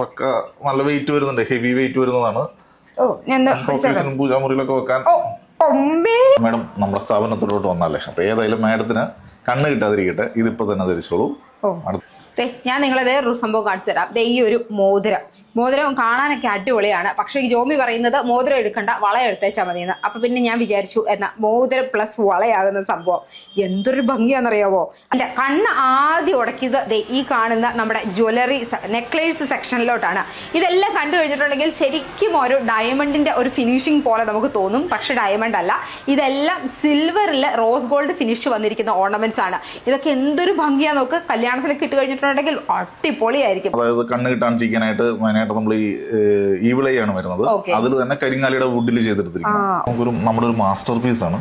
പക്ക നല്ല വെയിറ്റ് വരുന്നുണ്ട്, heavy weight വരുന്നതാണ്. പൂജാമുറിയിലൊക്കെ വെക്കാൻ. മാഡം നമ്മുടെ സ്ഥാപനത്തിലോട്ട് വന്നാലേ, അപ്പൊ ഏതായാലും മാഡത്തിന് കണ്ണ് കിട്ടാതിരിക്കട്ടെ, ഇതിപ്പോ തന്നെ ധരിച്ചോളൂ. ഞാൻ നിങ്ങളെ വേറൊരു സംഭവം കാണിച്ചു തരാം. ഈ ഒരു മോതിരം കാണാനൊക്കെ അടിപൊളിയാണ്. പക്ഷെ ഈ ജോമി പറയുന്നത് മോതിരം എടുക്കണ്ട, വള എടുത്തേച്ചാൽ മതിയെന്ന്. അപ്പൊ പിന്നെ ഞാൻ വിചാരിച്ചു എന്നാ മോതിരം പ്ലസ് വളയാകുന്ന സംഭവം എന്തൊരു ഭംഗിയാണെന്നറിയാവോ. എന്റെ കണ്ണ് ആദ്യം ഉടക്കിയത് ഈ കാണുന്ന നമ്മുടെ ജ്വല്ലറി നെക്ലേസ് സെക്ഷനിലോട്ടാണ്. ഇതെല്ലാം കണ്ടു കഴിഞ്ഞിട്ടുണ്ടെങ്കിൽ ശരിക്കും ഒരു ഡയമണ്ടിന്റെ ഒരു ഫിനിഷിംഗ് പോലെ നമുക്ക് തോന്നും. പക്ഷെ ഡയമണ്ട് അല്ല, ഇതെല്ലാം സിൽവറിൽ റോസ് ഗോൾഡ് ഫിനിഷ് വന്നിരിക്കുന്ന ഓർണമെന്റ്സ് ആണ്. ഇതൊക്കെ എന്തൊരു ഭംഗിയാ നോക്ക്. കല്യാണത്തിലേക്ക് ഇട്ട് കഴിഞ്ഞിട്ടുണ്ടെങ്കിൽ അടിപൊളിയായിരിക്കും. അതായത് കണ്ണ് കിട്ടാണ്ടിരിക്കാനായിട്ട് നമ്മൾ ഈ വിളയാണ് വരുന്നത്. അതിൽ തന്നെ കരിങ്ങാലിയുടെ വുഡിൽ ചെയ്തെടുത്തിരിക്കുന്നത് നമ്മുടെ ഒരു മാസ്റ്റർ പീസ് ആണ്.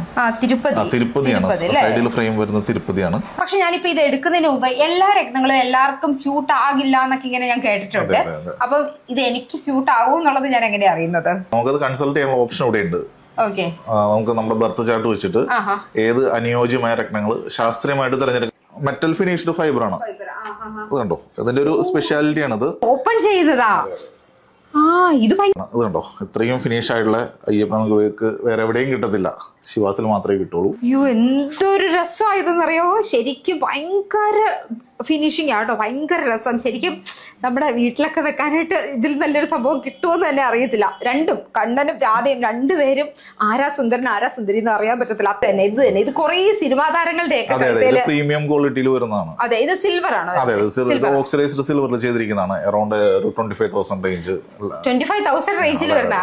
തിരുപ്പതിയാണ് സൈഡിൽ ഫ്രെയിം വരുന്നത്, തിരുപ്പതിയാണ്. പക്ഷെ ഞാനിപ്പോ ഇത് എടുക്കുന്നതിന് മുമ്പ് എല്ലാ രത്നങ്ങളും എല്ലാവർക്കും സ്യൂട്ട് ആകില്ല എന്നൊക്കെ ഇങ്ങനെ ഞാൻ കേട്ടിട്ടുണ്ട്. അപ്പൊ ഇത് എനിക്ക് സ്യൂട്ട് ആവും എന്നുള്ളത് ഞാൻ എങ്ങനെയാ അറിയുന്നത്? നമുക്കത് കൺസൾട്ട് ചെയ്യാനുള്ള ഓപ്ഷൻ ഇവിടെ ഉണ്ട്. നമുക്ക് നമ്മുടെ ബർത്ത് ചാർട്ട് വെച്ചിട്ട് ഏത് അനുയോജ്യമായ രത്നങ്ങൾ ശാസ്ത്രീയമായിട്ട് തിരഞ്ഞെടുക്കാം. മെറ്റൽ ഫിനിഷ്ഡ് ഫൈബർ ആണ്. അത് കണ്ടോ, അതിന്റെ ഒരു സ്പെഷ്യാലിറ്റി ആണത്. ഓപ്പൺ ചെയ്തതാ. ഇത് കണ്ടോ, ഇത്രയും ഫിനിഷ് ആയിട്ടുള്ള അയ്യപ്പൻ നമുക്ക് വേറെ എവിടെയും കിട്ടത്തില്ല, ശിവാസിൽ മാത്രമേ കിട്ടുള്ളൂ. അയ്യോ, എന്തൊരു രസമായതെന്നറിയോ. ശരിക്കും ഭയങ്കര ഫിനിഷിംഗ് ആട്ടോ, ഭയങ്കര രസം. ശരിക്കും നമ്മുടെ വീട്ടിലൊക്കെ വെക്കാനായിട്ട് ഇതിൽ നല്ലൊരു സംഭവം കിട്ടുമെന്ന് തന്നെ അറിയത്തില്ല. രണ്ടും കണ്ണനും രാധയും രണ്ടുപേരും ആരാ സുന്ദരൻ ആരാ സുന്ദരി എന്ന് അറിയാൻ പറ്റത്തില്ല. അത് തന്നെ ഇത് തന്നെ ഇത് കുറെ സിനിമാ താരങ്ങളുടെ പ്രീമിയം ക്വാളിറ്റിയിൽ വരുന്നതാണ്. അതെ, ഇത് സിൽവർ ആണ്. ഓക്സിഡൈസ്ഡ് സിൽവറിൽ ചെയ്തിരിക്കുന്നതാണ്. അറൌണ്ട് 25,000 റേഞ്ച് 25,000 റേഞ്ചിൽ വരുന്ന.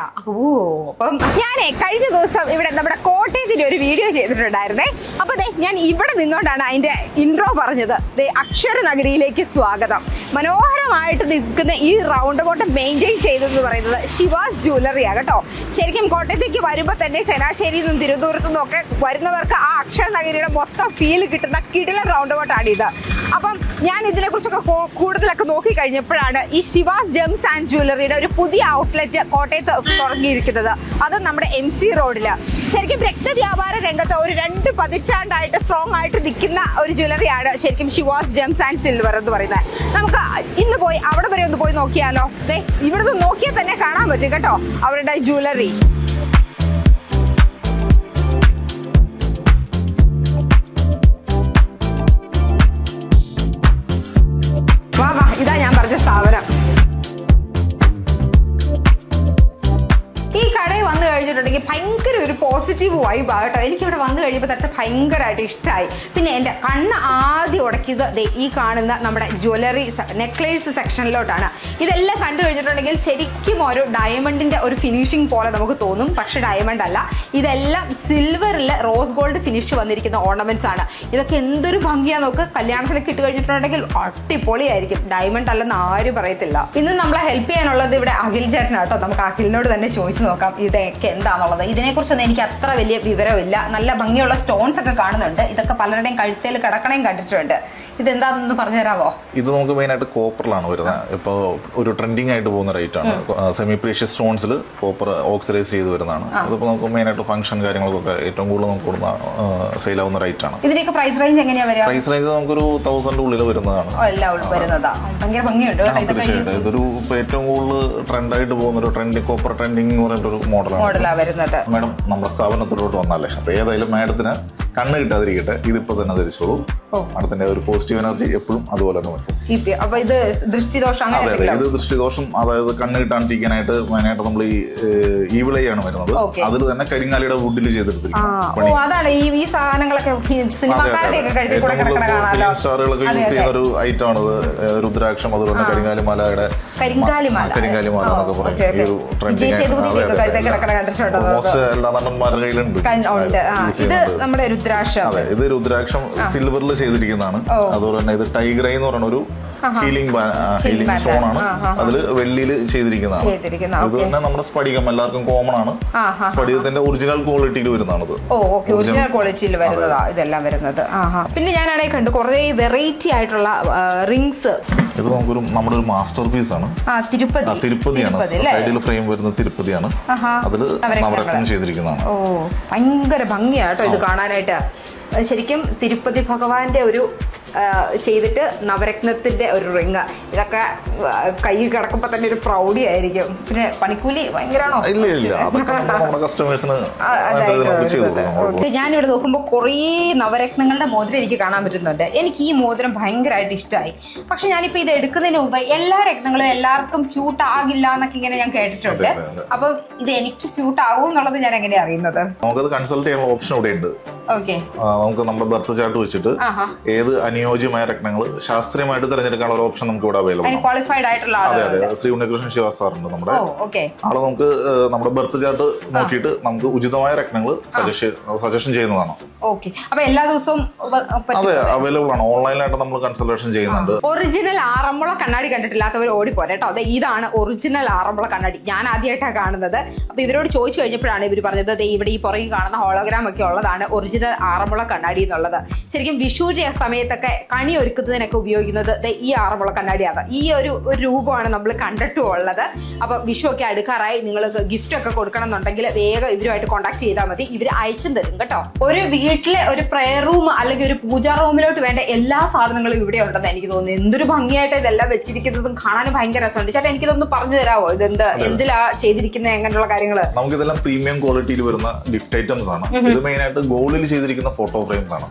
അപ്പം ഞാനേ കഴിഞ്ഞ ദിവസം ഇവിടെ നമ്മുടെ കോട്ടയത്തിന്റെ ഒരു വീഡിയോ ചെയ്തിട്ടുണ്ടായിരുന്നേ. അപ്പൊ ഞാൻ ഇവിടെ നിന്നോണ്ടാണ് അതിന്റെ ഇൻട്രോ പറഞ്ഞത്. അക്ഷരനഗരിയിലേക്ക് സ്വാഗതം. മനോഹരമായിട്ട് നിൽക്കുന്ന ഈ റൗണ്ട് ബോട്ട് മെയിൻറ്റെയിൻ ചെയ്തെന്ന് പറയുന്നത് ശിവാസ് ജ്വല്ലറിയാണ് കേട്ടോ. ശരിക്കും കോട്ടയത്തേക്ക് വരുമ്പോൾ തന്നെ ചങ്ങനാശ്ശേരിയിൽ നിന്നും തിരുവനന്തപുരത്തു നിന്നും ഒക്കെ വരുന്നവർക്ക് ആ അക്ഷരനഗരിയുടെ മൊത്തം ഫീൽ കിട്ടുന്ന കിടിലൻ റൗണ്ട് ബോട്ടാണ് ഇത്. അപ്പം ഞാൻ ഇതിനെ കുറിച്ചൊക്കെ കൂടുതലൊക്കെ നോക്കി കഴിഞ്ഞപ്പോഴാണ് ഈ ശിവാസ് ജെംസ് ആൻഡ് ജ്വല്ലറിയുടെ ഒരു പുതിയ ഔട്ട്ലെറ്റ് കോട്ടയത്ത് തുടങ്ങിയിരിക്കുന്നത്. അത് നമ്മുടെ MC റോഡില്. ശരിക്കും രക്തവ്യാപാര രംഗത്ത് ഒരു 2 പതിറ്റാണ്ടായിട്ട് സ്ട്രോങ് ആയിട്ട് നിൽക്കുന്ന ഒരു ജ്വല്ലറിയാണ് ശരിക്കും ശിവാസ് ജെംസ് ആൻഡ് സിൽവർ എന്ന് പറയുന്നത്. നമുക്ക് ഇന്ന് പോയി അവിടെ വരെ ഒന്ന് പോയി നോക്കിയാലോ? ഇവിടുന്ന് നോക്കിയാൽ തന്നെ കാണാൻ പറ്റും കേട്ടോ അവരുടെ ജ്വല്ലറി. ഇതാ ഞാൻ പറഞ്ഞ സ്ഥാപനം. ഈ കടയിൽ വന്നു കഴിഞ്ഞിട്ടുണ്ടെങ്കിൽ ഭയങ്കര ഒരു പോസിറ്റീവ് വൈബ് ആകട്ടോ. എനിക്കിവിടെ വന്നു കഴിയുമ്പോൾ തന്നെ ഭയങ്കരമായിട്ട് ഇഷ്ടമായി. പിന്നെ എൻ്റെ കണ്ണ് ആദ്യം ഉടക്കിയത് ഈ കാണുന്ന നമ്മുടെ ജ്വല്ലറി നെക്ലേസ് സെക്ഷനിലോട്ടാണ്. ഇതെല്ലാം കണ്ടു കഴിഞ്ഞിട്ടുണ്ടെങ്കിൽ ശരിക്കും ഒരു ഡയമണ്ടിന്റെ ഒരു ഫിനിഷിംഗ് പോലെ നമുക്ക് തോന്നും. പക്ഷെ ഡയമണ്ട് അല്ല, ഇതെല്ലാം സിൽവറിൽ റോസ് ഗോൾഡ് ഫിനിഷ് വന്നിരിക്കുന്ന ഓർണമെന്റ്സ് ആണ്. ഇതൊക്കെ എന്തൊരു ഭംഗിയാ നോക്ക്. കല്യാണത്തിലേക്ക് ഇട്ട് കഴിഞ്ഞിട്ടുണ്ടെങ്കിൽ അടിപൊളിയായിരിക്കും. ഡയമണ്ട് അല്ലെന്ന് ആരും പറയത്തില്ല. ഇന്ന് നമ്മളെ ഹെൽപ്പ് ചെയ്യാനുള്ളത് ഇവിടെ അഖിൽ ചേട്ടനാട്ടോ. നമുക്ക് അഖിലിനോട് തന്നെ ചോദിച്ചു നോക്കാം ഇതൊക്കെ എന്താണുള്ളത്. ഇതിനെക്കുറിച്ചൊന്നും എനിക്ക് അത്ര വലിയ വിവരമില്ല. നല്ല ഭംഗിയുള്ള സ്റ്റോൺസ് ഒക്കെ കാണുന്നുണ്ട്. ഇതൊക്കെ പലരുടെയും കഴുത്തേൽ കിടക്കണേയും കണ്ടിട്ടുണ്ട്. ഇതെന്താണെന്ന് പറഞ്ഞു തരാമോ? ഇത് നമുക്ക് മെയിനായിട്ട് കോപ്പറിലാണ് വരുന്നത്. ഇപ്പോൾ ഒരു ട്രെൻഡിങ് ആയിട്ട് പോകുന്ന റേറ്റ് ആണ്. സെമി പ്രീഷ്യസ് സ്റ്റോൺസിൽ കോപ്പർ ഓക്സിഡൈസ് ചെയ്ത് വരുന്നതാണ്. അതിപ്പോൾ നമുക്ക് മെയിനായിട്ട് ഫംഗ്ഷൻ കാര്യങ്ങൾക്കൊക്കെ ഏറ്റവും കൂടുതൽ നമുക്ക് കൊടുക്കുന്ന സെയിൽ ആവുന്ന റേറ്റ് ആണ്. ഇതിനൊക്കെ പ്രൈസ് റേഞ്ച് എങ്ങനെയാ വരിക? പ്രൈസ് റേഞ്ച് നമുക്കൊരു 1000 ഉള്ളിൽ വരുന്നതാണ്. ഭയങ്കര ഭംഗിയുണ്ട്. ഇതൊരു ഏറ്റവും കൂടുതൽ ട്രെൻഡായിട്ട് പോകുന്ന ഒരു കോപ്പർ ട്രെൻഡിങ് എന്ന് പറയുന്ന ഒരു മോഡലാണ് വരുന്നത്. മാഡം നമ്മുടെ സ്ഥാപനത്തിലോട്ട് വന്നാലേ, അപ്പൊ ഏതായാലും മാഡത്തിന് കണ്ണ് കിട്ടാതിരിക്കട്ടെ, ഇതിപ്പോ തന്നെ ധരിച്ചോളൂ. മാഡത്തിന്റെ ഒരു പോസിറ്റീവ് എനർജി എപ്പോഴും അതുപോലെ തന്നെ വരും. ഇത് ദൃഷ്ടിദോഷം, ഇത് ദൃഷ്ടിദോഷം, അതായത് കണ്ണ് കിട്ടാണ്ടിരിക്കാനായിട്ട് മെയിനായിട്ട് നമ്മൾ ഈ വിളയാണ് വരുന്നത്. അതിൽ തന്നെ കരിങ്ങാലിയുടെ വുഡിൽ ചെയ്തെടുത്തിരിക്കുന്നത്. സ്റ്റാറുകളൊക്കെ യൂസ് ചെയ്യുന്ന ഒരു ഐറ്റം ആണ് രുദ്രാക്ഷം. അതുപോലെ തന്നെ കരിങ്കാലിമാലയുടെ കരിങ്കാലിമാല എന്നൊക്കെ പറയും. ഈ ഒരു ട്രെൻഡിങ് ഓൾമോസ്റ്റ് എല്ലാ നടന്മാരുടെ കയ്യിലുണ്ട്. അതെ, ഇത് രുദ്രാക്ഷം സിൽവറിൽ ചെയ്തിരിക്കുന്നതാണ്. അതുപോലെ തന്നെ ഇത് ടൈഗർ എന്ന് പറയുന്ന ഒരു ഹീലിംഗ് സ്റ്റോൺ ആണ്. അതിൽ വെള്ളിയിൽ ചെയ്തിരിക്കുന്നതാണ്. ഇത് തന്നെ നമ്മുടെ സ്ഫടികം എല്ലാവർക്കും കോമൺ ആണ്. സ്ഫടികത്തിന്റെ ഒറിജിനൽ ക്വാളിറ്റിയിൽ വരുന്നതാണ്. ഒറിജിനൽ ക്വാളിറ്റിയിൽ വരുന്നതാ ഇതെല്ലാം വരുന്നത്. പിന്നെ ഞാനാണെങ്കിൽ കണ്ടു കുറെ വെറൈറ്റി ആയിട്ടുള്ള റിങ്സ്. ഇത് നമ്മുടെ ഒരു മാസ്റ്റർ പീസ് ആണ്. തിരുപ്പതിയാണ് സൈഡിൽ ഫ്രെയിം വരുന്നത്. തിരുപ്പതിയാണ്. അതിൽ നവരത്നം ചെയ്തിരിക്കുന്നതാണ്. ഭയങ്കര ഭംഗിയാട്ടോ ഇത് കാണാനായിട്ട്. ശരിക്കും തിരുപ്പതി ഭഗവാന്റെ ഒരു ചെയ്തിട്ട് നവരത്നത്തിന്റെ ഒരു റിങ്. ഇതൊക്കെ കൈ കിടക്കുമ്പോ തന്നെ ഒരു പ്രൗഢി ആയിരിക്കും. പിന്നെ പണിക്കൂലി ഭയങ്കരമാണോ? ഞാനിവിടെ നോക്കുമ്പോൾ കുറേ നവരത്നങ്ങളുടെ മോതിരം എനിക്ക് കാണാൻ പറ്റുന്നുണ്ട്. എനിക്ക് ഈ മോതിരം ഭയങ്കരമായിട്ട് ഇഷ്ടമായി. പക്ഷെ ഞാനിപ്പോ ഇത് എടുക്കുന്നതിന് മുമ്പ് എല്ലാ രത്നങ്ങളും എല്ലാവർക്കും സ്യൂട്ട് ആകില്ല എന്നൊക്കെ ഇങ്ങനെ ഞാൻ കേട്ടിട്ടുണ്ട്. അപ്പൊ ഇത് എനിക്ക് സ്യൂട്ട് ആവും എന്നുള്ളത് ഞാൻ എങ്ങനെയാ അറിയുന്നത്? നമുക്കത് കൺസൾട്ട് ചെയ്യാനുള്ള ഓപ്ഷൻ ഇവിടെ ഉണ്ട്. നമുക്ക് നമ്മുടെ ബർത്ത് ചാർട്ട് വെച്ചിട്ട് ഏത് അനുയോജ്യമായ രത്നങ്ങൾ ശാസ്ത്രീയമായിട്ട് തിരഞ്ഞെടുക്കാനുള്ള ഒരു ഓപ്ഷൻ നമുക്ക് ഇവിടെ അവൈലബിൾ. ക്വാളിഫൈഡ് ആയിട്ടുള്ള ശ്രീ ഉണ്ണികൃഷ്ണൻ ശിവ സാറുണ്ട് നമ്മുടെ ആള്. നമുക്ക് നമ്മുടെ ബർത്ത് ചാർട്ട് നോക്കിയിട്ട് നമുക്ക് ഉചിതമായ രത്നങ്ങൾ സജഷൻ ചെയ്യുന്നതാണ്. അപ്പൊ എല്ലാ ദിവസവും അതെ അവൈലബിൾ ആണ്. ഓൺലൈനായിട്ട് നമ്മൾ കൺസൾട്ടേഷൻ ചെയ്യുന്നുണ്ട്. ഒറിജിനൽ ആറന്മുള കണ്ണാടി കണ്ടിട്ടില്ലാത്തവർ ഓടിപ്പോരെ കേട്ടോ. അതെ, ഇതാണ് ഒറിജിനൽ ആറന്മുള കണ്ണാടി. ഞാൻ ആദ്യമായിട്ടാണ് കാണുന്നത്. അപ്പൊ ഇവരോട് ചോദിച്ചു കഴിഞ്ഞപ്പോഴാണ് ഇവർ പറഞ്ഞത് ഇവിടെ ഈ പുറകെ കാണുന്ന ഹോളോഗ്രാം ഒക്കെ ഉള്ളതാണ് ഒറിജിനൽ ആറന്മുള കണ്ണാടി എന്നുള്ളത്. ശരിക്കും വിഷു സമയത്തൊക്കെ കണി ഒരുക്കുന്നതിനൊക്കെ ഉപയോഗിക്കുന്നത് ഈ ആറന്മുള കണ്ണാടിയാണ്. ഈ ഒരു രൂപമാണ് നമ്മൾ കണ്ടിട്ടും ഉള്ളത്. അപ്പൊ വിഷു ഒക്കെ അടുക്കാറായി, നിങ്ങൾക്ക് ഗിഫ്റ്റ് ഒക്കെ കൊടുക്കണം എന്നുണ്ടെങ്കിൽ വേഗം ഇവരുമായിട്ട് കോൺടാക്ട് ചെയ്താൽ മതി. ഇവർ അയച്ചും തരും കേട്ടോ. ഒരു വീട്ടിലെ ഒരു പ്രെയർ റൂം അല്ലെങ്കിൽ ഒരു പൂജാ റൂമിലോട്ട് വേണ്ട എല്ലാ സാധനങ്ങളും ഇവിടെ ഉണ്ടെന്ന് എനിക്ക് തോന്നുന്നു. എന്തൊരു ഭംഗിയായിട്ട് ഇതെല്ലാം വെച്ചിരിക്കുന്നതും കാണാനും ഭയങ്കര രസമുണ്ട്. ചേട്ടാ, എനിക്കിതൊന്ന് പറഞ്ഞു തരാമോ? എന്തിലാ ചെയ്തിരിക്കുന്നത്, എങ്ങനെയുള്ള കാര്യങ്ങള്? നമുക്കിതെല്ലാം പ്രീമിയം ക്വാളിറ്റിയിൽ വരുന്ന ഗിഫ്റ്റ് ഐറ്റംസ് ആണ്. ഇത് മെയിൻ ആയിട്ട് ഗോൾഡിൽ ചെയ്തിരിക്കുന്ന ഫോട്ടോ ഫ്രെയിംസ് ആണ്.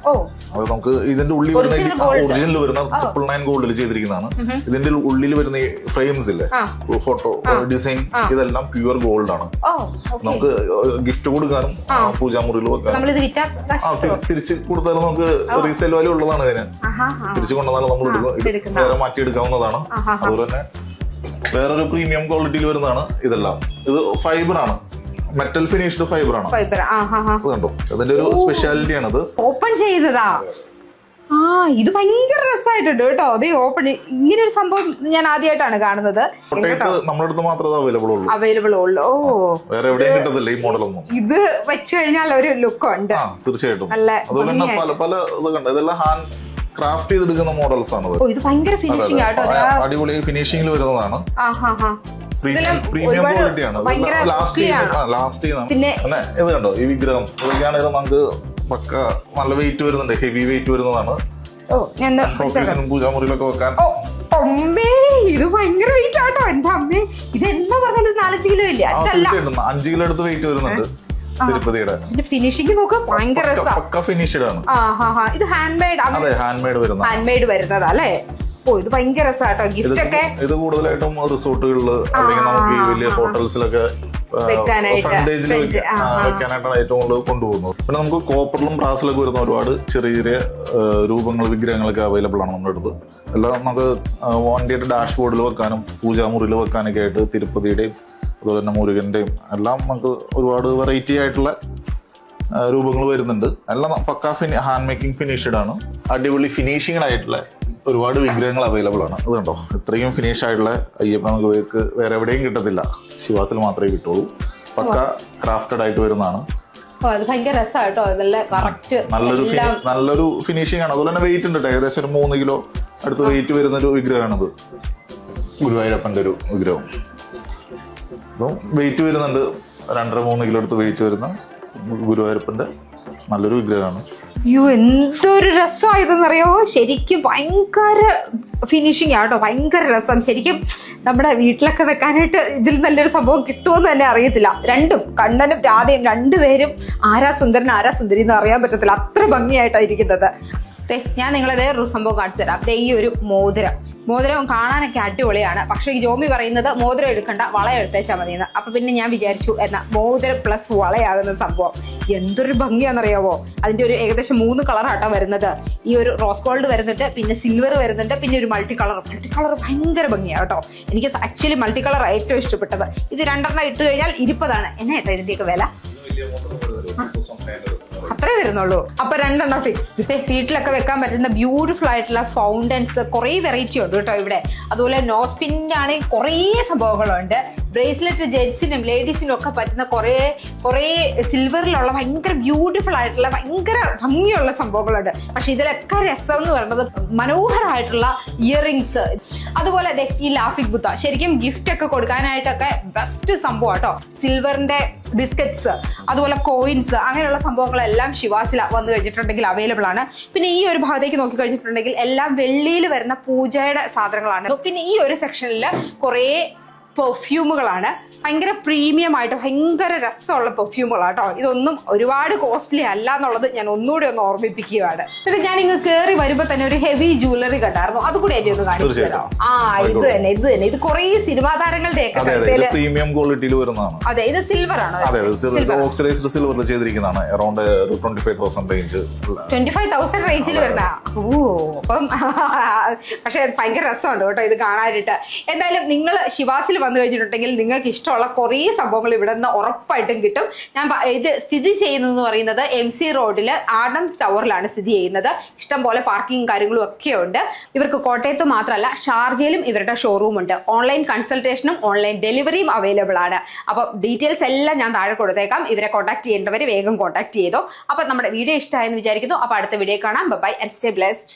അത് നമുക്ക് ഇതിന്റെ ഉള്ളിൽ വരുന്ന ഒറിജിനൽ വരുന്ന 999 ഗോൾഡിൽ ചെയ്തിരിക്കുന്നതാണ്. ഇതിന്റെ ഉള്ളിൽ വരുന്ന ഈ ഫ്രെയിംസ് ഇല്ലേ, ഫോട്ടോ ഡിസൈൻ, ഇതെല്ലാം പ്യുവർ ഗോൾഡ് ആണ്. നമുക്ക് ഗിഫ്റ്റ് കൊടുക്കാനും പൂജാമുറിയിൽ വെക്കാനും തിരിച്ച് കൊടുത്താലും നമുക്ക് റീസെയിൽ വാല്യൂ ഉള്ളതാണ്. ഇതിന് തിരിച്ചു കൊണ്ടുവന്നാലും നമ്മൾ എടുക്കും, വേറെ മാറ്റിയെടുക്കാവുന്നതാണ്. അതുപോലെ തന്നെ വേറൊരു പ്രീമിയം ക്വാളിറ്റിയിൽ വരുന്നതാണ് ഇതെല്ലാം. ഇത് ഫൈബർ ആണ്, മെറ്റൽ ഫിനിഷ്ഡ് ഫൈബർ ആണ്. കണ്ടോ, അതിന്റെ ഒരു സ്പെഷ്യാലിറ്റി ആണ്. ഇത് ഓപ്പൺ ചെയ്തതാ. ഇത് ഭയങ്കര രസമായിട്ടുണ്ട് കേട്ടോ. അതേ ഓപ്പൺ, ഇങ്ങനെ ഒരു സംഭവം ഞാൻ ആദ്യമായിട്ടാണ് കാണുന്നത്. നമ്മുടെ അടുത്ത് മാത്രമേ അവൈലബിൾ ഉള്ളൂ. വേറെ എവിടെയും കിട്ടത്തില്ല ഈ മോഡലൊന്നും. ഇത് വെച്ച് കഴിഞ്ഞാൽ ഒരു ലുക്ക് ഉണ്ട് തീർച്ചയായിട്ടും. അതുപോലെ തന്നെ പല ഇത് കണ്ടോ, ഇതെല്ലാം ഹാൻഡ് ക്രാഫ്റ്റ് ചെയ്തെടുക്കുന്ന മോഡൽസ് ആണ്. ഇത് ഭയങ്കര ഫിനിഷിംഗ് ആട്ടോ, അടിപൊളി ഫിനിഷിംഗിൽ വരുന്നതാണ്. പ്രീമിയം ക്വാളിറ്റി ആണ്. ലാസ്റ്റ് പിന്നെ ഇത് കണ്ടോ, ഈ വിഗ്രഹം ഇതൊക്കെയാണ്. ഇത് നമുക്ക് പക്ക നല്ല വെയിറ്റ് വരുന്നുണ്ട്, ഹെവി വെയിറ്റ് വരുന്നതാണ്. ഓഫീസിനും പൂജാമുറിയിലൊക്കെ വെക്കാൻ. ഇത് ഭയങ്കര വെയിറ്റ് ആട്ടോ എന്റെ അമ്മേ. ഇത് എന്താ പറഞ്ഞാൽ 4-5 കിലോ ഇല്ല, 5 കിലോ അടുത്ത് വെയിറ്റ് വരുന്നുണ്ട്. തിരുപ്പതിയുടെ ഫിനിഷിംഗ് നോക്ക്, ഭയങ്കര ഫിനിഷ്ഡ് ആണ്. ഇത് ഹാൻഡ് മെയ്ഡ് വരുന്നതാ അല്ലേ? ഇത് ഭയങ്കര രസമാട്ടോ. ഗിഫ്റ്റ് ഒക്കെ ഇത് കൂടുതലായിട്ടും റിസോർട്ടുകളിൽ അല്ലെങ്കിൽ നമുക്ക് ഈ വലിയ ഹോട്ടൽസിലൊക്കെ ഫ്രണ്ടേജിൽ വെക്കാനായിട്ടാണ് ഏറ്റവും കൂടുതൽ കൊണ്ടുപോകുന്നത്. പിന്നെ നമുക്ക് കോപ്പറിലും ബ്രാസിലൊക്കെ വരുന്ന ഒരുപാട് ചെറിയ ചെറിയ രൂപങ്ങൾ, വിഗ്രഹങ്ങളൊക്കെ അവൈലബിൾ ആണ് നമ്മുടെ അടുത്ത്. എല്ലാം നമുക്ക് വണ്ടിയുടെ ഡാഷ്ബോർഡിൽ വെക്കാനും പൂജാമുറിയിൽ വെക്കാനൊക്കെ ആയിട്ട് തിരുപ്പതിയുടെയും അതുപോലെ തന്നെ മുരുകന്റെയും എല്ലാം നമുക്ക് ഒരുപാട് വെറൈറ്റി ആയിട്ടുള്ള രൂപങ്ങൾ വരുന്നുണ്ട്. എല്ലാം പക്ക ഹാൻഡ് മേക്കിംഗ് ഫിനിഷ്ഡ് ആണ്. അടിപൊളി ഫിനിഷിംഗ് ഒരുപാട് വിഗ്രഹങ്ങൾ അവൈലബിൾ ആണ്. അത് കണ്ടോ, ഇത്രയും ഫിനിഷ് ആയിട്ടുള്ള അയ്യപ്പ നമുക്ക് വേറെ എവിടെയും കിട്ടത്തില്ല, ശിവാസിൽ മാത്രമേ കിട്ടുള്ളൂ. പക്ക ക്രാഫ്റ്റഡ് ആയിട്ട് വരുന്നതാണ്. നല്ലൊരു ഫിനിഷിംഗ് ആണ്. അതുപോലെ തന്നെ വെയിറ്റ് ഉണ്ട്, ഏകദേശം ഒരു 3 കിലോ അടുത്ത് വെയിറ്റ് വരുന്ന ഒരു വിഗ്രഹമാണിത്. ഗുരുവായൂരപ്പന്റെ ഒരു വിഗ്രഹം. വെയിറ്റ് വരുന്നുണ്ട്, 2.5-3 കിലോ അടുത്ത് വെയിറ്റ് വരുന്ന ഗുരുവായൂരപ്പന്റെ നല്ലൊരു വിഗ്രഹമാണ്. എന്തൊരു രസമായതെന്നറിയോ, ശരിക്കും ഭയങ്കര ഫിനിഷിംഗ് ആട്ടോ, ഭയങ്കര രസം. ശരിക്കും നമ്മുടെ വീട്ടിലൊക്കെ വെക്കാനായിട്ട് ഇതിൽ നല്ലൊരു സംഭവം കിട്ടുമെന്ന് തന്നെ അറിയത്തില്ല. രണ്ടും കണ്ണനും രാധയും രണ്ടുപേരും ആരാ സുന്ദരൻ ആരാ സുന്ദരി എന്ന് അറിയാൻ പറ്റത്തില്ല, അത്ര ഭംഗിയായിട്ടാണ് ഇരിക്കുന്നത്. ഞാൻ നിങ്ങളെ വേറൊരു സംഭവം കാണിച്ചു തരാം. ഈ ഒരു മോതിരം കാണാനൊക്കെ അടിപൊളിയാണ്. പക്ഷെ ഈ ജോമി പറയുന്നത് മോതിരം എടുക്കണ്ട, വള എടുത്തേച്ചാൽ മതിയെന്ന്. അപ്പൊ പിന്നെ ഞാൻ വിചാരിച്ചു എന്നാ മോതിരം പ്ലസ് വളയാകുന്ന സംഭവം എന്തൊരു ഭംഗിയാണെന്നറിയാവോ. അതിന്റെ ഒരു ഏകദേശം 3 കളറാട്ടോ വരുന്നത്. ഈ ഒരു റോസ് ഗോൾഡ് വരുന്നുണ്ട്, പിന്നെ സിൽവർ വരുന്നുണ്ട്, പിന്നെ ഒരു മൾട്ടി കളർ ഭയങ്കര ഭംഗിയാണ് കേട്ടോ. എനിക്ക് ആക്ച്വലി മൾട്ടി കളർ ഏറ്റവും ഇഷ്ടപ്പെട്ടത്. ഇത് 2 ഇട്ട് കഴിഞ്ഞാൽ 20. എന്നാ കേട്ടോ ഇതിന്റെയൊക്കെ വില? അത്രേ വരുന്നുള്ളൂ. അപ്പൊ 2 ഫിക്സ്ഡ്. വീട്ടിലൊക്കെ വെക്കാൻ പറ്റുന്ന ബ്യൂട്ടിഫുൾ ആയിട്ടുള്ള ഫൗണ്ടൻസ് കുറേ വെറൈറ്റി ഉണ്ട് കേട്ടോ ഇവിടെ. അതുപോലെ നോസ്പിൻ്റെ ആണെങ്കിൽ കുറേ സംഭവങ്ങളുണ്ട്. ബ്രേസ്ലെറ്റ് ജെന്റ്സിനും ലേഡീസിനും ഒക്കെ പറ്റുന്ന കുറെ സിൽവറിലുള്ള ഭയങ്കര ബ്യൂട്ടിഫുൾ ആയിട്ടുള്ള ഭയങ്കര ഭംഗിയുള്ള സംഭവങ്ങളുണ്ട്. പക്ഷെ ഇതിലൊക്കെ രസം എന്ന് പറയുന്നത് മനോഹരമായിട്ടുള്ള ഇയറിങ്സ്, അതുപോലെ ഈ ലാഫിംഗ് ബുദ്ധ ശരിക്കും ഗിഫ്റ്റ് ഒക്കെ കൊടുക്കാനായിട്ടൊക്കെ ബെസ്റ്റ് സംഭവം കേട്ടോ. സിൽവറിന്റെ ബിസ്ക്കറ്റ്സ്, അതുപോലെ കോയിൻസ്, അങ്ങനെയുള്ള സംഭവങ്ങളെല്ലാം ശിവാസിൽ വന്നു കഴിഞ്ഞിട്ടുണ്ടെങ്കിൽ അവൈലബിൾ ആണ്. പിന്നെ ഈ ഒരു ഭാഗത്തേക്ക് നോക്കി കഴിഞ്ഞിട്ടുണ്ടെങ്കിൽ എല്ലാം വെള്ളിയിൽ വരുന്ന പൂജയുടെ സാധനങ്ങളാണ്. പിന്നെ ഈ ഒരു സെക്ഷനിൽ കുറേ പെർഫ്യൂമുകളാണ്, ഭയങ്കര പ്രീമിയം ആയിട്ട് ഭയങ്കര രസമുള്ള പെർഫ്യൂമുകളാട്ടോ. ഇതൊന്നും ഒരുപാട് കോസ്റ്റ്ലി അല്ല എന്നുള്ളത് ഞാൻ ഒന്നുകൂടി ഒന്ന് ഓർമ്മിപ്പിക്കുകയാണ്. പിന്നെ ഞാൻ ഇങ്ങ് കയറി വരുമ്പോ തന്നെ ഒരു ഹെവി ജ്വല്ലറി കണ്ടായിരുന്നു, അതുകൂടി എന്നെ ഒന്ന് കാണിച്ചു തരാം. ഇത് തന്നെ ഇത് കുറേ സിനിമാ താരങ്ങളുടെ ഒക്കെ പ്രീമിയം ക്വാളിറ്റിയിൽ വരുന്നതാണ്. അതെ, ഇത് സിൽവർ ആണോ? ഓക്സിഡൈസ്ഡ് സിൽവറിൽ ചെയ്തിരിക്കുന്നതാണ്. അറൗണ്ട് 25,000 റേഞ്ച് 25,000 റേഞ്ചിൽ വരുന്ന. അപ്പം പക്ഷെ ഭയങ്കര രസമുണ്ട് കേട്ടോ ഇത് കാണാനായിട്ട്. എന്തായാലും നിങ്ങൾ ശിവാസിൽ വന്നു കഴിഞ്ഞിട്ടുണ്ടെങ്കിൽ നിങ്ങൾക്ക് ഇഷ്ടമുള്ള കുറേ സംഭവങ്ങൾ ഇവിടെ നിന്ന് ഉറപ്പായിട്ടും കിട്ടും. ഞാൻ ഇത് സ്ഥിതി ചെയ്യുന്നതെന്ന് പറയുന്നത് MC റോഡിൽ ആഡംസ് ടവറിലാണ് സ്ഥിതി ചെയ്യുന്നത്. ഇഷ്ടംപോലെ പാർക്കിംഗ് കാര്യങ്ങളും ഒക്കെ ഉണ്ട്. ഇവർക്ക് കോട്ടയത്ത് മാത്രമല്ല ഷാർജയിലും ഇവരുടെ ഷോറൂം ഉണ്ട്. ഓൺലൈൻ കൺസൾട്ടേഷനും ഓൺലൈൻ ഡെലിവറിയും അവൈലബിൾ ആണ്. അപ്പം ഡീറ്റെയിൽസ് എല്ലാം ഞാൻ താഴെ കൊടുത്തേക്കാം. ഇവരെ കോൺടാക്ട് ചെയ്യേണ്ടവർ വേഗം കോൺടാക്ട് ചെയ്തോ. അപ്പം നമ്മുടെ വീഡിയോ ഇഷ്ടമായെന്ന് വിചാരിക്കുന്നു. അപ്പോൾ അടുത്ത വീഡിയോ കാണാം. Bye and stay blessed.